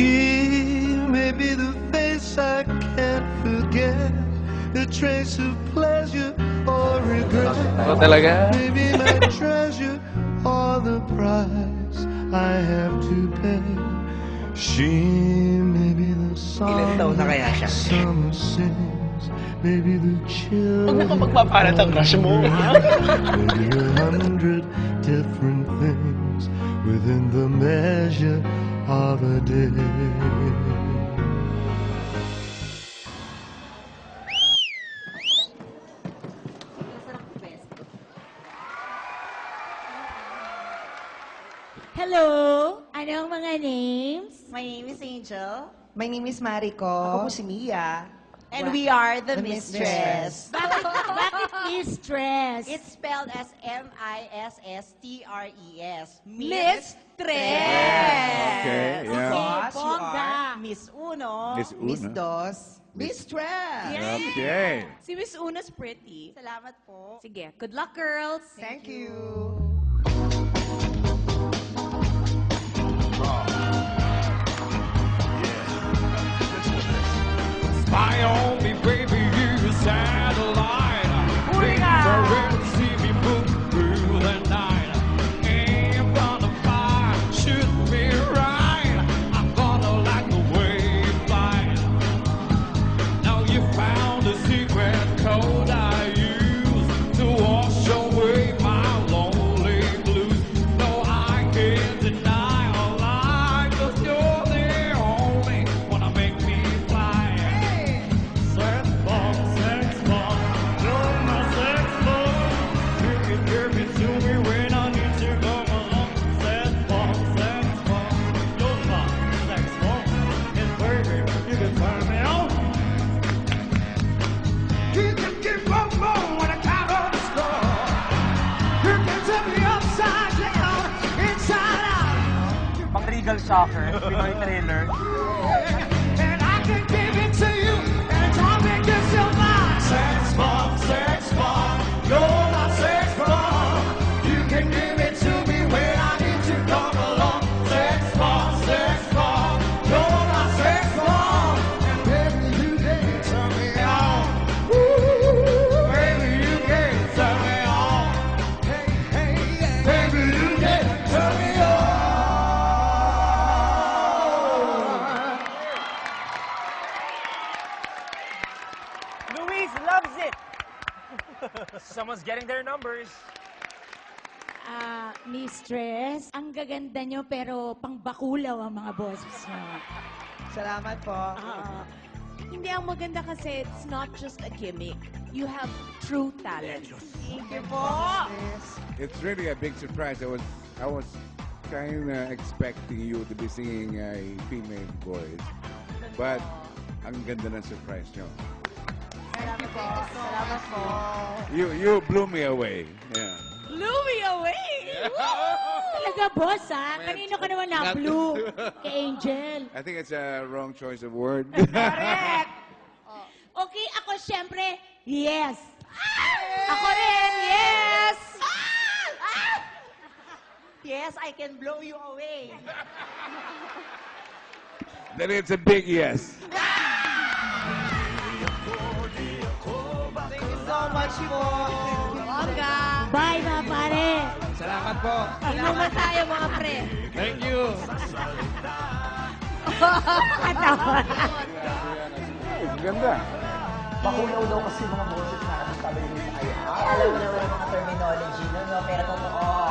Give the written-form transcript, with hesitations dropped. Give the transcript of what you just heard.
She may be the face I can't forget, a trace of pleasure or regret. Talaga? Maybe my treasure or the price I have to pay. She may be the song Ilan taon na kaya siya? summer sings, maybe the chill. Huwag mo pa magpaparat ang crush mo. Maybe 100 different things within the measure of a day. Hello! Anong mga names? My name is Angel. My name is Mariko. Ako po si Mia. And we are the The Mistress. Bakit mistress? It's spelled as M-I-S-S-T-R-E-S. Mistress! Okay, yeah. Boss, you bongga. are Miss Uno. Miss Miss Una. Dos. Mistress! Okay. Si Miss Una's pretty. Salamat po. Sige, good luck, girls. Thank you. Spy on me, baby, you satellite. Ready to see me move through the night. Aim gonna fire, shoot me right. I'm gonna like the way you fly. Now you found the secret code I use to wash away my lonely blues. No, I can't deny a lie, 'cause you're the only one to make me fly. Sex bomb, you're my sex bomb. You can give it to me when I need to come along. Sex bomb, you're my sex bomb. And baby, you can turn me on. You can give one more when I count on the score. You can turn me upside down, inside out. Pang Regal Soccer, Pinoy trailer. And I can give it to you anytime it gets your mind. Sex bomb, you're my sex bomb. You can give it to me when I need to come along. Sex bomb, you're my sex bomb. And baby, you can turn me on. Woo, baby, you can turn me on. Hey, hey, yeah. Baby, you can turn me on. Luis loves it! Someone's getting their numbers. Mistress, ang gaganda nyo pero pangbakulaw ang mga boses nyo. Salamat po. Hindi, ang maganda kasi it's not just a gimmick. You have true talent. Thank you po. It's really a big surprise. I was kind of expecting you to be singing a female voice. But ang ganda ng surprise nyo. Salamat po. Salamat po. You blew me away. Yeah. Blew me away! Talaga, boss, ha? Kanino ka naman na-blue? Kay Angel. I think it's a wrong choice of word. Correct! Okay, ako syempre, yes. Ako rin, yes! Yes, I can blow you away. Then it's a big yes. Thank you so much po. Bongga! Bye, mga pare. Salamat po. Inuman tayo, mga pre. Thank you. Ang ganda. Bakulaw daw kasi mga boses na sabi nila sa kaya. Alam mo naman ang mga terminology, no? Pero totoo.